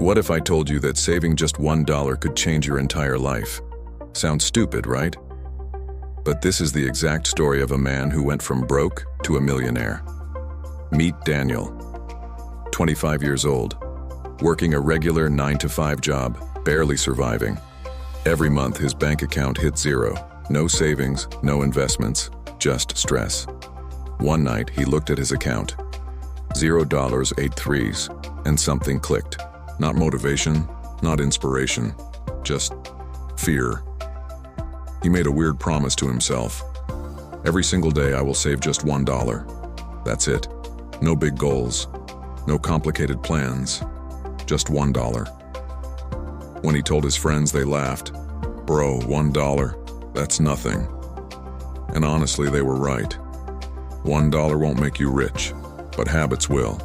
What if I told you that saving just $1 could change your entire life? Sounds stupid, right? But this is the exact story of a man who went from broke to a millionaire. Meet Daniel, 25 years old, working a regular 9-to-5 job, barely surviving. Every month his bank account hit zero. No savings, no investments, just stress. One night he looked at his account. $0, 8 threes, and something clicked. Not motivation, not inspiration, just fear. He made a weird promise to himself. Every single day I will save just $1. That's it. No big goals, no complicated plans, just $1. When he told his friends, they laughed. Bro, $1, that's nothing. And honestly, they were right. $1 won't make you rich, but habits will.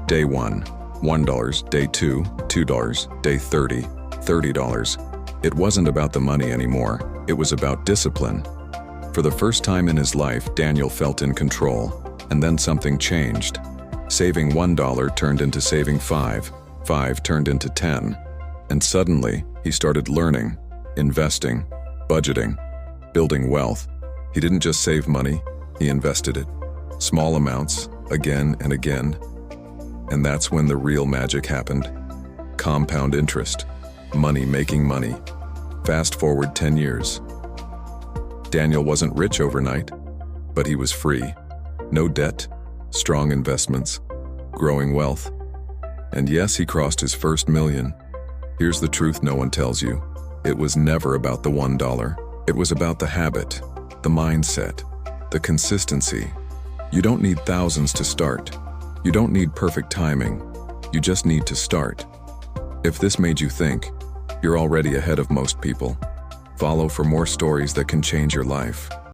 Day 1, $1, day 2, $2, day 30, $30. It wasn't about the money anymore, it was about discipline. For the first time in his life, Daniel felt in control, and then something changed. Saving $1 turned into saving 5, 5 turned into 10, and suddenly he started learning, investing, budgeting, building wealth. He didn't just save money, he invested it. Small amounts, again and again. And that's when the real magic happened. Compound interest. Money making money. Fast forward 10 years. Daniel wasn't rich overnight, but he was free. No debt, strong investments, growing wealth. And yes, he crossed his first million. Here's the truth no one tells you. It was never about the $1. It was about the habit, the mindset, the consistency. You don't need thousands to start. You don't need perfect timing. You just need to start. If this made you think, you're already ahead of most people. Follow for more stories that can change your life.